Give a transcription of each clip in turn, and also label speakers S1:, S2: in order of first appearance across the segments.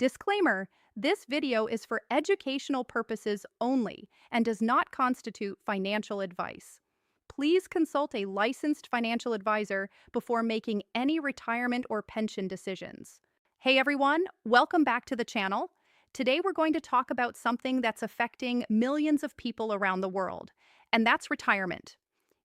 S1: Disclaimer: this video is for educational purposes only and does not constitute financial advice. Please consult a licensed financial advisor before making any retirement or pension decisions. Hey everyone, welcome back to the channel. Today we're going to talk about something that's affecting millions of people around the world, and that's retirement.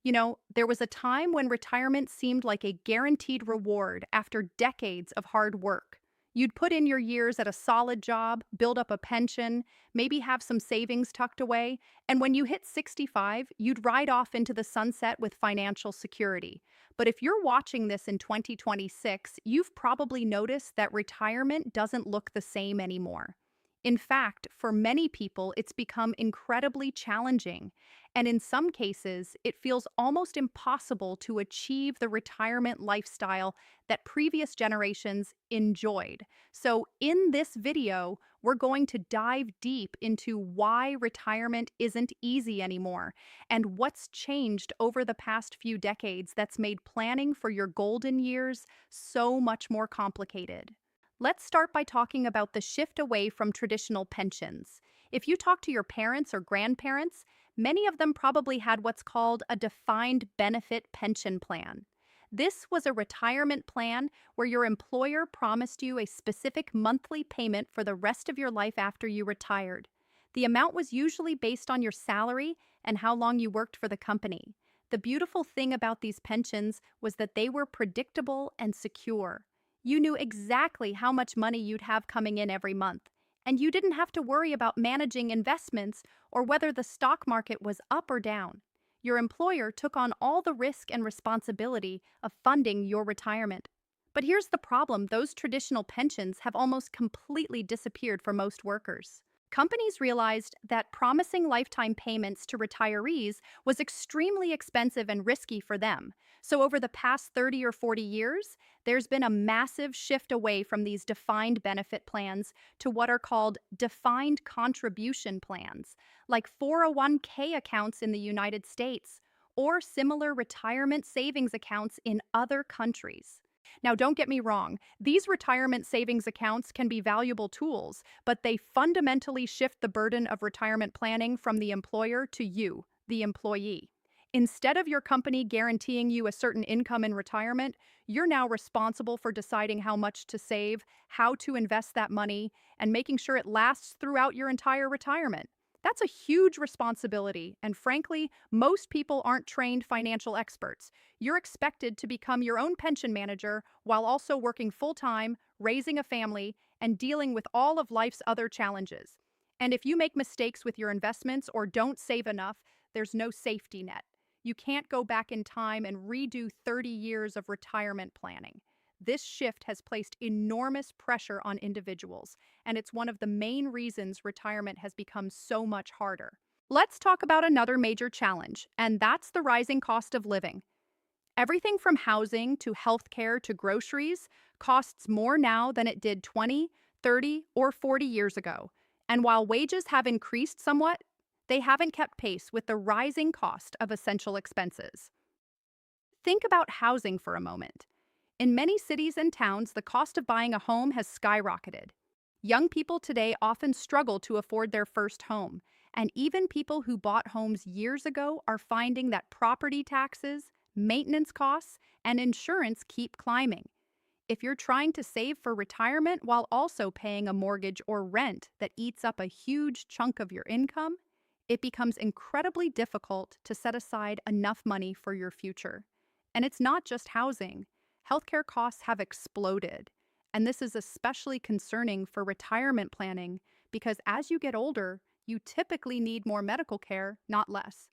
S1: There was a time when retirement seemed like a guaranteed reward after decades of hard work. You'd put in your years at a solid job, build up a pension, maybe have some savings tucked away, and when you hit 65, you'd ride off into the sunset with financial security. But if you're watching this in 2026, you've probably noticed that retirement doesn't look the same anymore. In fact, for many people, it's become incredibly challenging. And in some cases, it feels almost impossible to achieve the retirement lifestyle that previous generations enjoyed. So, in this video, we're going to dive deep into why retirement isn't easy anymore and what's changed over the past few decades that's made planning for your golden years so much more complicated. Let's start by talking about the shift away from traditional pensions. If you talk to your parents or grandparents, many of them probably had what's called a defined benefit pension plan. This was a retirement plan where your employer promised you a specific monthly payment for the rest of your life after you retired. The amount was usually based on your salary and how long you worked for the company. The beautiful thing about these pensions was that they were predictable and secure. You knew exactly how much money you'd have coming in every month, and you didn't have to worry about managing investments or whether the stock market was up or down. Your employer took on all the risk and responsibility of funding your retirement. But here's the problem: those traditional pensions have almost completely disappeared for most workers. Companies realized that promising lifetime payments to retirees was extremely expensive and risky for them. So, over the past 30 or 40 years, there's been a massive shift away from these defined benefit plans to what are called defined contribution plans, like 401k accounts in the United States or similar retirement savings accounts in other countries. Now, don't get me wrong, these retirement savings accounts can be valuable tools, but they fundamentally shift the burden of retirement planning from the employer to you, the employee. Instead of your company guaranteeing you a certain income in retirement, you're now responsible for deciding how much to save, how to invest that money, and making sure it lasts throughout your entire retirement. That's a huge responsibility, and frankly, most people aren't trained financial experts. You're expected to become your own pension manager while also working full-time, raising a family, and dealing with all of life's other challenges. And if you make mistakes with your investments or don't save enough, there's no safety net. You can't go back in time and redo 30 years of retirement planning. This shift has placed enormous pressure on individuals, and it's one of the main reasons retirement has become so much harder. Let's talk about another major challenge, and that's the rising cost of living. Everything from housing to healthcare to groceries costs more now than it did 20, 30, or 40 years ago. And while wages have increased somewhat, they haven't kept pace with the rising cost of essential expenses. Think about housing for a moment. In many cities and towns, the cost of buying a home has skyrocketed. Young people today often struggle to afford their first home, and even people who bought homes years ago are finding that property taxes, maintenance costs, and insurance keep climbing. If you're trying to save for retirement while also paying a mortgage or rent that eats up a huge chunk of your income, it becomes incredibly difficult to set aside enough money for your future. And it's not just housing. Healthcare costs have exploded, and this is especially concerning for retirement planning because as you get older, you typically need more medical care, not less.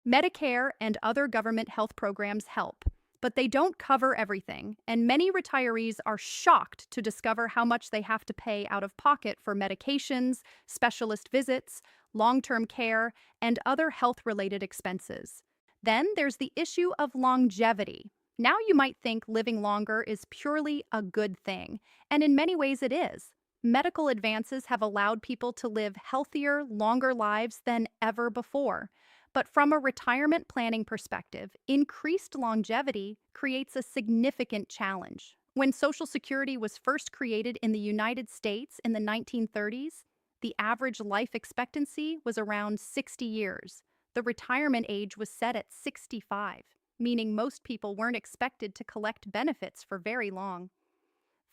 S1: Medicare and other government health programs help, but they don't cover everything, and many retirees are shocked to discover how much they have to pay out of pocket for medications, specialist visits, long-term care, and other health-related expenses. Then there's the issue of longevity. Now you might think living longer is purely a good thing, and in many ways it is. Medical advances have allowed people to live healthier, longer lives than ever before. But from a retirement planning perspective, increased longevity creates a significant challenge. When Social Security was first created in the United States in the 1930s, the average life expectancy was around 60 years. The retirement age was set at 65, meaning most people weren't expected to collect benefits for very long.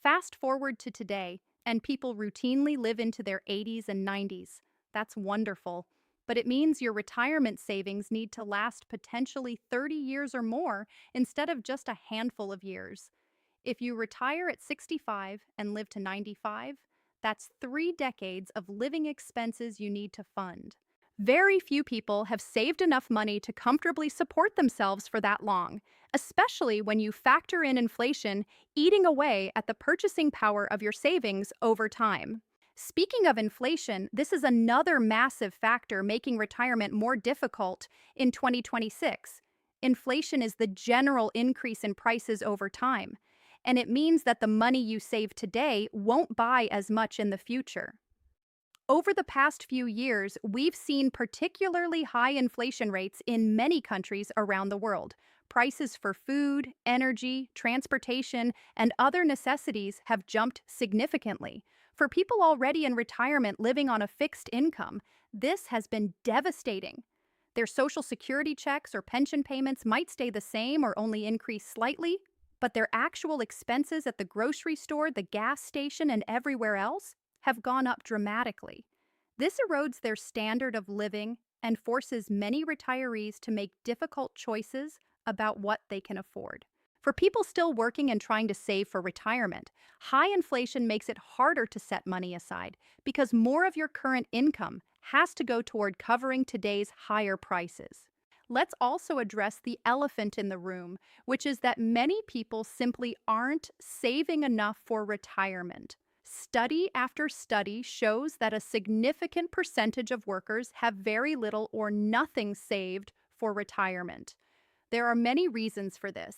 S1: Fast forward to today, and people routinely live into their 80s and 90s. That's wonderful. But it means your retirement savings need to last potentially 30 years or more instead of just a handful of years. If you retire at 65 and live to 95, that's 3 decades of living expenses you need to fund. Very few people have saved enough money to comfortably support themselves for that long, especially when you factor in inflation eating away at the purchasing power of your savings over time. Speaking of inflation, this is another massive factor making retirement more difficult in 2026. Inflation is the general increase in prices over time, and it means that the money you save today won't buy as much in the future. Over the past few years, we've seen particularly high inflation rates in many countries around the world. Prices for food, energy, transportation, and other necessities have jumped significantly. For people already in retirement living on a fixed income, this has been devastating. Their Social Security checks or pension payments might stay the same or only increase slightly, but their actual expenses at the grocery store, the gas station, and everywhere else have gone up dramatically. This erodes their standard of living and forces many retirees to make difficult choices about what they can afford. For people still working and trying to save for retirement, high inflation makes it harder to set money aside because more of your current income has to go toward covering today's higher prices. Let's also address the elephant in the room, which is that many people simply aren't saving enough for retirement. Study after study shows that a significant percentage of workers have very little or nothing saved for retirement. There are many reasons for this.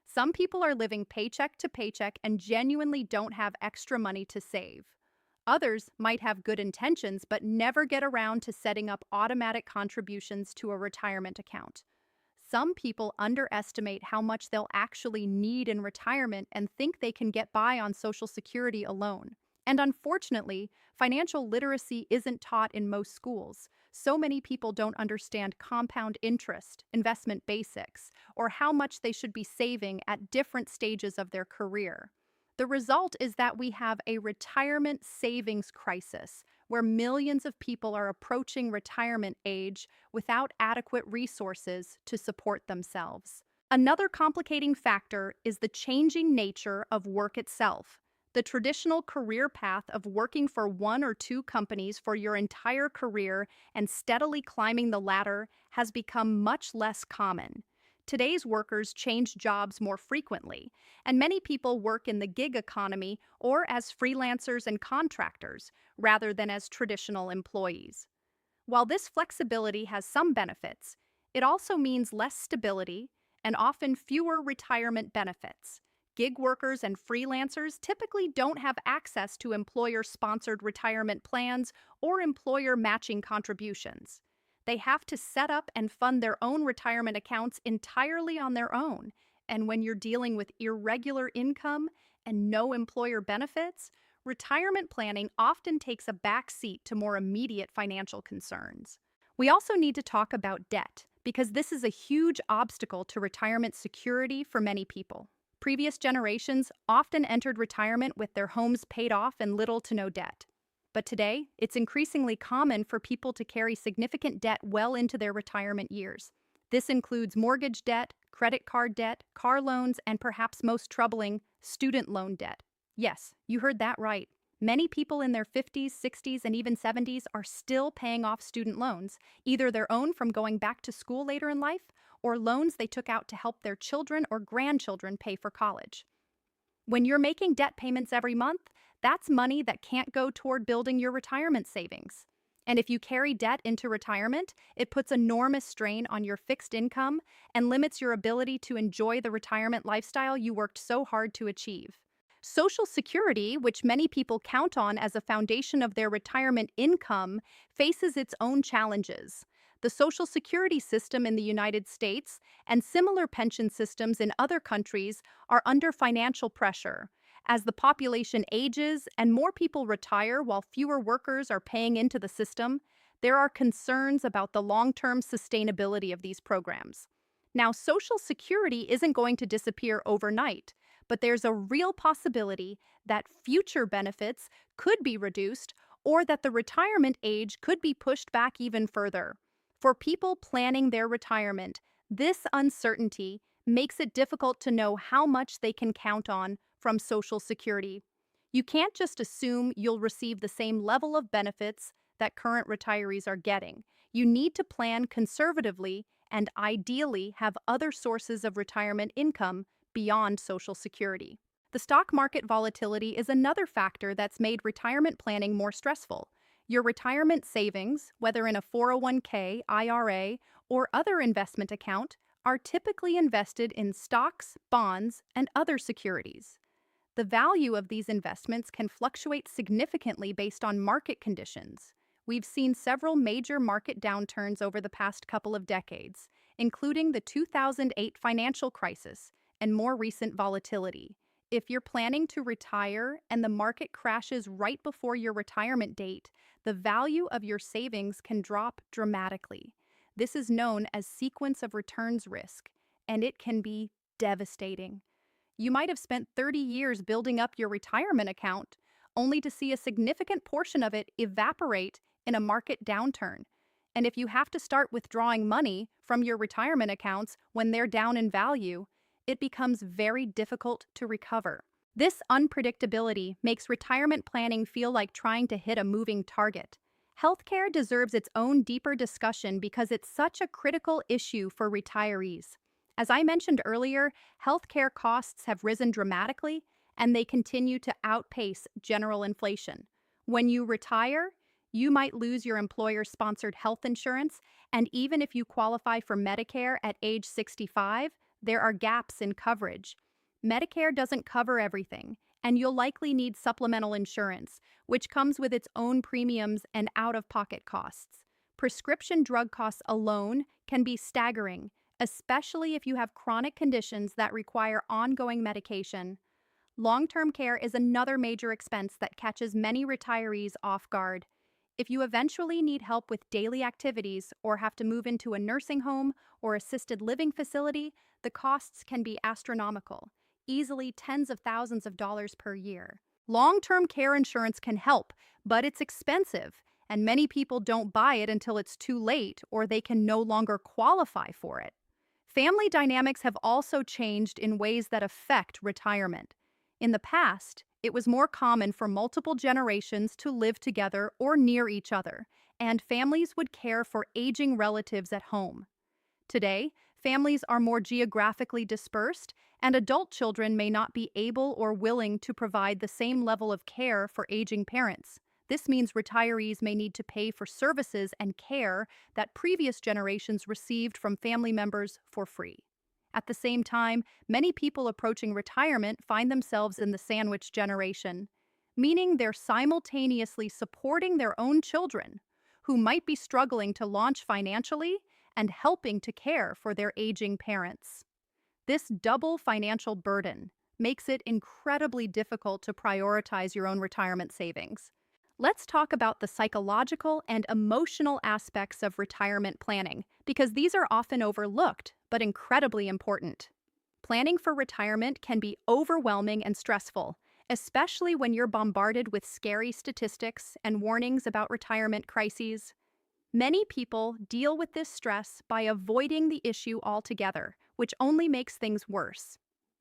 S1: Some people are living paycheck to paycheck and genuinely don't have extra money to save. Others might have good intentions but never get around to setting up automatic contributions to a retirement account. Some people underestimate how much they'll actually need in retirement and think they can get by on Social Security alone. And unfortunately, financial literacy isn't taught in most schools. So many people don't understand compound interest, investment basics, or how much they should be saving at different stages of their career. The result is that we have a retirement savings crisis, where millions of people are approaching retirement age without adequate resources to support themselves. Another complicating factor is the changing nature of work itself. The traditional career path of working for one or two companies for your entire career and steadily climbing the ladder has become much less common. Today's workers change jobs more frequently, and many people work in the gig economy or as freelancers and contractors rather than as traditional employees. While this flexibility has some benefits, it also means less stability and often fewer retirement benefits. Gig workers and freelancers typically don't have access to employer-sponsored retirement plans or employer matching contributions. They have to set up and fund their own retirement accounts entirely on their own. And when you're dealing with irregular income and no employer benefits, retirement planning often takes a back seat to more immediate financial concerns. We also need to talk about debt, because this is a huge obstacle to retirement security for many people. Previous generations often entered retirement with their homes paid off and little to no debt. But today, it's increasingly common for people to carry significant debt well into their retirement years. This includes mortgage debt, credit card debt, car loans, and perhaps most troubling, student loan debt. Yes, you heard that right. Many people in their 50s, 60s, and even 70s are still paying off student loans, either their own from going back to school later in life, or loans they took out to help their children or grandchildren pay for college. When you're making debt payments every month, that's money that can't go toward building your retirement savings. And if you carry debt into retirement, it puts enormous strain on your fixed income and limits your ability to enjoy the retirement lifestyle you worked so hard to achieve. Social Security, which many people count on as a foundation of their retirement income, faces its own challenges. The Social Security system in the United States and similar pension systems in other countries are under financial pressure. As the population ages and more people retire while fewer workers are paying into the system, there are concerns about the long term sustainability of these programs. Now, Social Security isn't going to disappear overnight, but there's a real possibility that future benefits could be reduced or that the retirement age could be pushed back even further. For people planning their retirement, this uncertainty makes it difficult to know how much they can count on from Social Security. You can't just assume you'll receive the same level of benefits that current retirees are getting. You need to plan conservatively and ideally have other sources of retirement income beyond Social Security. The stock market volatility is another factor that's made retirement planning more stressful. Your retirement savings, whether in a 401k, IRA, or other investment account, are typically invested in stocks, bonds, and other securities. The value of these investments can fluctuate significantly based on market conditions. We've seen several major market downturns over the past couple of decades, including the 2008 financial crisis and more recent volatility. If you're planning to retire and the market crashes right before your retirement date, the value of your savings can drop dramatically. This is known as sequence of returns risk, and it can be devastating. You might have spent 30 years building up your retirement account, only to see a significant portion of it evaporate in a market downturn. And if you have to start withdrawing money from your retirement accounts when they're down in value, it becomes very difficult to recover. This unpredictability makes retirement planning feel like trying to hit a moving target. Healthcare deserves its own deeper discussion because it's such a critical issue for retirees. As I mentioned earlier, healthcare costs have risen dramatically, and they continue to outpace general inflation. When you retire, you might lose your employer-sponsored health insurance, and even if you qualify for Medicare at age 65, there are gaps in coverage. Medicare doesn't cover everything, and you'll likely need supplemental insurance, which comes with its own premiums and out-of-pocket costs. Prescription drug costs alone can be staggering, especially if you have chronic conditions that require ongoing medication. Long-term care is another major expense that catches many retirees off guard. If you eventually need help with daily activities or have to move into a nursing home or assisted living facility, the costs can be astronomical, easily tens of thousands of dollars per year. Long-term care insurance can help, but it's expensive, and many people don't buy it until it's too late or they can no longer qualify for it. Family dynamics have also changed in ways that affect retirement. In the past, it was more common for multiple generations to live together or near each other, and families would care for aging relatives at home. Today, families are more geographically dispersed, and adult children may not be able or willing to provide the same level of care for aging parents. This means retirees may need to pay for services and care that previous generations received from family members for free. At the same time, many people approaching retirement find themselves in the sandwich generation, meaning they're simultaneously supporting their own children, who might be struggling to launch financially, and helping to care for their aging parents. This double financial burden makes it incredibly difficult to prioritize your own retirement savings. Let's talk about the psychological and emotional aspects of retirement planning, because these are often overlooked, but incredibly important. Planning for retirement can be overwhelming and stressful, especially when you're bombarded with scary statistics and warnings about retirement crises. Many people deal with this stress by avoiding the issue altogether, which only makes things worse.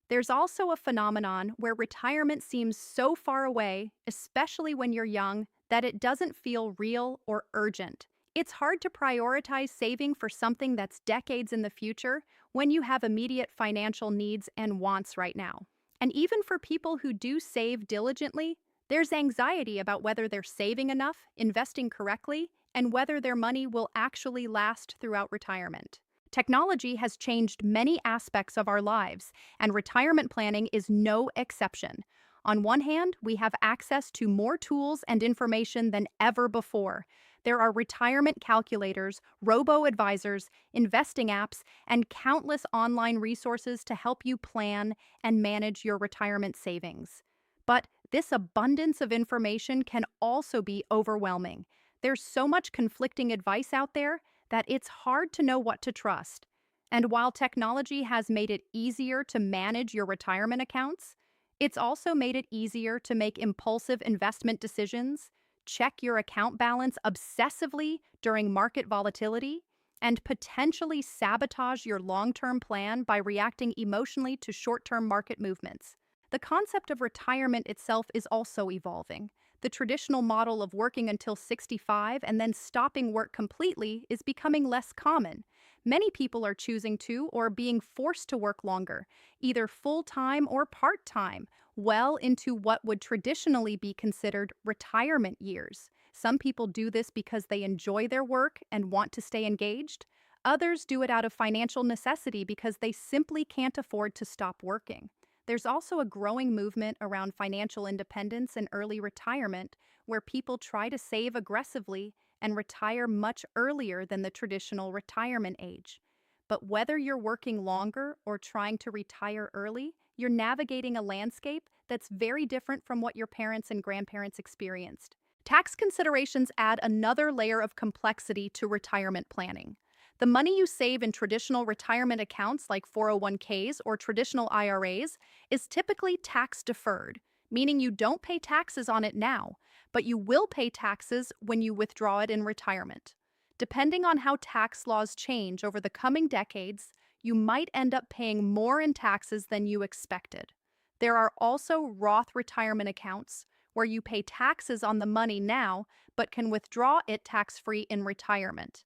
S1: There's also a phenomenon where retirement seems so far away, especially when you're young, that it doesn't feel real or urgent. It's hard to prioritize saving for something that's decades in the future when you have immediate financial needs and wants right now. And even for people who do save diligently, there's anxiety about whether they're saving enough, investing correctly, and whether their money will actually last throughout retirement. Technology has changed many aspects of our lives, and retirement planning is no exception. On one hand, we have access to more tools and information than ever before. There are retirement calculators, robo-advisors, investing apps, and countless online resources to help you plan and manage your retirement savings. But this abundance of information can also be overwhelming. There's so much conflicting advice out there that it's hard to know what to trust. And while technology has made it easier to manage your retirement accounts, it's also made it easier to make impulsive investment decisions, check your account balance obsessively during market volatility, and potentially sabotage your long term plan by reacting emotionally to short term market movements. The concept of retirement itself is also evolving. The traditional model of working until 65 and then stopping work completely is becoming less common. Many people are choosing to or being forced to work longer, either full time or part time, well into what would traditionally be considered retirement years. Some people do this because they enjoy their work and want to stay engaged. Others do it out of financial necessity because they simply can't afford to stop working. There's also a growing movement around financial independence and early retirement, where people try to save aggressively and retire much earlier than the traditional retirement age. But whether you're working longer or trying to retire early, you're navigating a landscape that's very different from what your parents and grandparents experienced. Tax considerations add another layer of complexity to retirement planning. The money you save in traditional retirement accounts like 401ks or traditional IRAs is typically tax deferred, meaning you don't pay taxes on it now, but you will pay taxes when you withdraw it in retirement. Depending on how tax laws change over the coming decades, you might end up paying more in taxes than you expected. There are also Roth retirement accounts where you pay taxes on the money now but can withdraw it tax-free in retirement.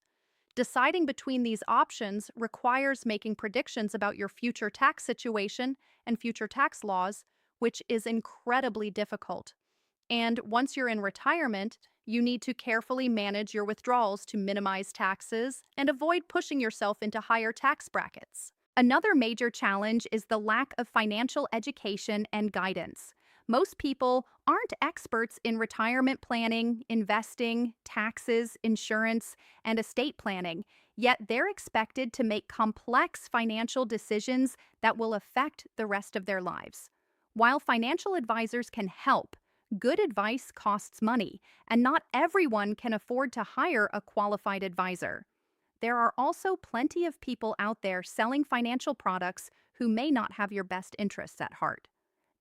S1: Deciding between these options requires making predictions about your future tax situation and future tax laws, which is incredibly difficult. And once you're in retirement, you need to carefully manage your withdrawals to minimize taxes and avoid pushing yourself into higher tax brackets. Another major challenge is the lack of financial education and guidance. Most people aren't experts in retirement planning, investing, taxes, insurance, and estate planning, yet they're expected to make complex financial decisions that will affect the rest of their lives. While financial advisors can help, good advice costs money, and not everyone can afford to hire a qualified advisor. There are also plenty of people out there selling financial products who may not have your best interests at heart.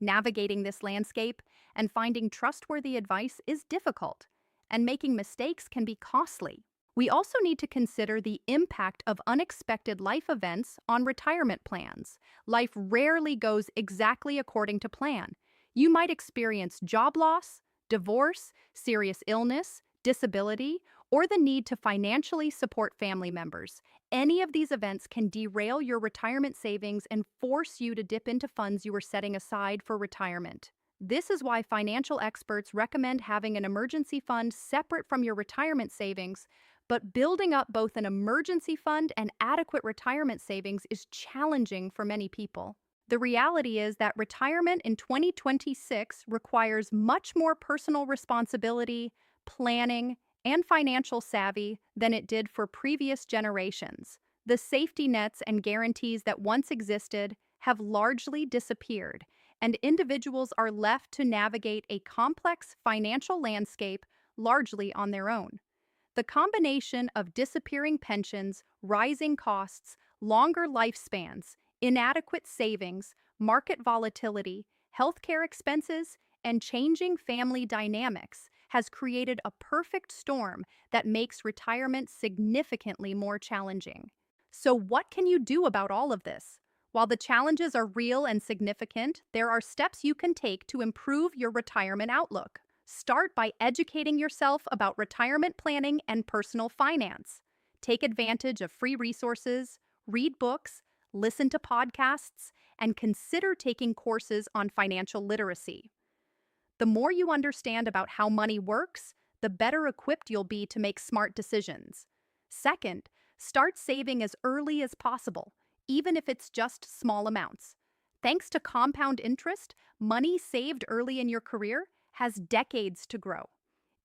S1: Navigating this landscape and finding trustworthy advice is difficult, and making mistakes can be costly. We also need to consider the impact of unexpected life events on retirement plans. Life rarely goes exactly according to plan. You might experience job loss, divorce, serious illness, disability, or the need to financially support family members. Any of these events can derail your retirement savings and force you to dip into funds you were setting aside for retirement. This is why financial experts recommend having an emergency fund separate from your retirement savings, but building up both an emergency fund and adequate retirement savings is challenging for many people. The reality is that retirement in 2026 requires much more personal responsibility, planning, and financial savvy than it did for previous generations. The safety nets and guarantees that once existed have largely disappeared, and individuals are left to navigate a complex financial landscape largely on their own. The combination of disappearing pensions, rising costs, longer lifespans, inadequate savings, market volatility, healthcare expenses, and changing family dynamics has created a perfect storm that makes retirement significantly more challenging. So, what can you do about all of this? While the challenges are real and significant, there are steps you can take to improve your retirement outlook. Start by educating yourself about retirement planning and personal finance. Take advantage of free resources, read books, listen to podcasts, and consider taking courses on financial literacy. The more you understand about how money works, the better equipped you'll be to make smart decisions. Second, start saving as early as possible, even if it's just small amounts. Thanks to compound interest, money saved early in your career has decades to grow.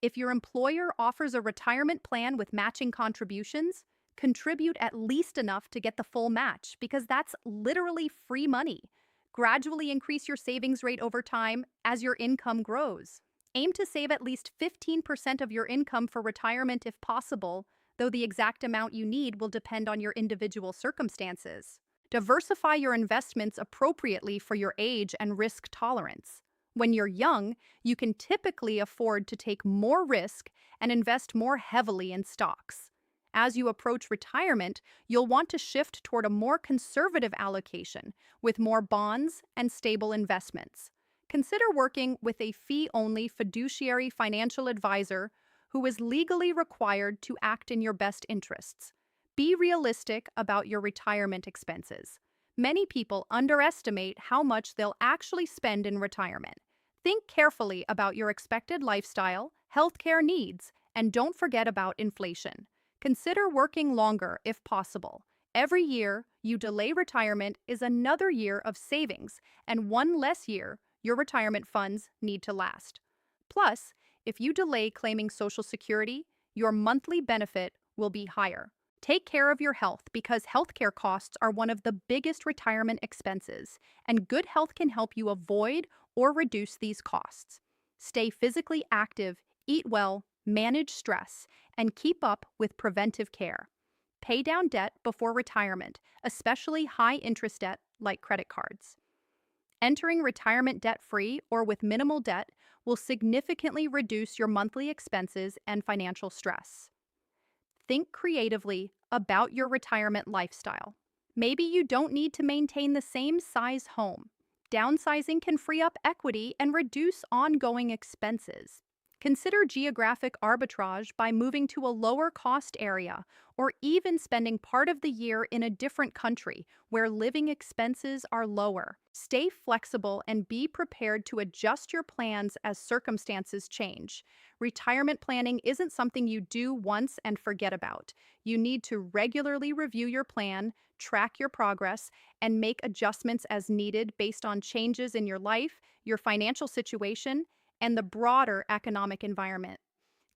S1: If your employer offers a retirement plan with matching contributions, contribute at least enough to get the full match because that's literally free money. Gradually increase your savings rate over time as your income grows. Aim to save at least 15% of your income for retirement if possible, though the exact amount you need will depend on your individual circumstances. Diversify your investments appropriately for your age and risk tolerance. When you're young, you can typically afford to take more risk and invest more heavily in stocks. As you approach retirement, you'll want to shift toward a more conservative allocation with more bonds and stable investments. Consider working with a fee-only fiduciary financial advisor who is legally required to act in your best interests. Be realistic about your retirement expenses. Many people underestimate how much they'll actually spend in retirement. Think carefully about your expected lifestyle, healthcare needs, and don't forget about inflation. Consider working longer if possible. Every year you delay retirement is another year of savings, and one less year your retirement funds need to last. Plus, if you delay claiming Social Security, your monthly benefit will be higher. Take care of your health because healthcare costs are one of the biggest retirement expenses, and good health can help you avoid or reduce these costs. Stay physically active, eat well, manage stress, and keep up with preventive care. Pay down debt before retirement, especially high-interest debt like credit cards. Entering retirement debt-free or with minimal debt will significantly reduce your monthly expenses and financial stress. Think creatively about your retirement lifestyle. Maybe you don't need to maintain the same size home. Downsizing can free up equity and reduce ongoing expenses. Consider geographic arbitrage by moving to a lower cost area or even spending part of the year in a different country where living expenses are lower. Stay flexible and be prepared to adjust your plans as circumstances change. Retirement planning isn't something you do once and forget about. You need to regularly review your plan, track your progress, and make adjustments as needed based on changes in your life, your financial situation, and the broader economic environment.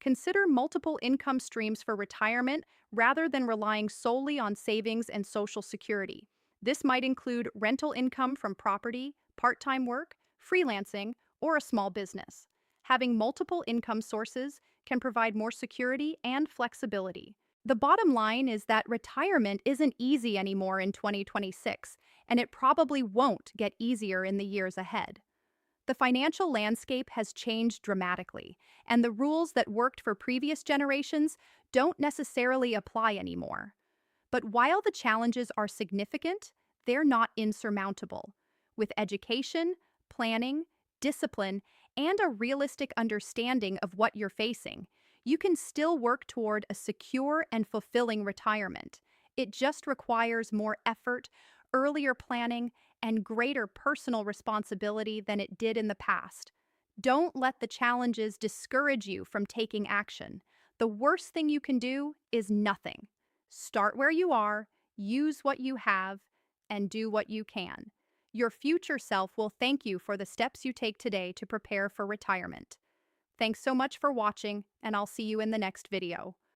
S1: Consider multiple income streams for retirement rather than relying solely on savings and Social Security. This might include rental income from property, part-time work, freelancing, or a small business. Having multiple income sources can provide more security and flexibility. The bottom line is that retirement isn't easy anymore in 2026, and it probably won't get easier in the years ahead. The financial landscape has changed dramatically, and the rules that worked for previous generations don't necessarily apply anymore. But while the challenges are significant, they're not insurmountable. With education, planning, discipline, and a realistic understanding of what you're facing, you can still work toward a secure and fulfilling retirement. It just requires more effort, earlier planning, and greater personal responsibility than it did in the past. Don't let the challenges discourage you from taking action. The worst thing you can do is nothing. Start where you are, use what you have, and do what you can. Your future self will thank you for the steps you take today to prepare for retirement. Thanks so much for watching, and I'll see you in the next video.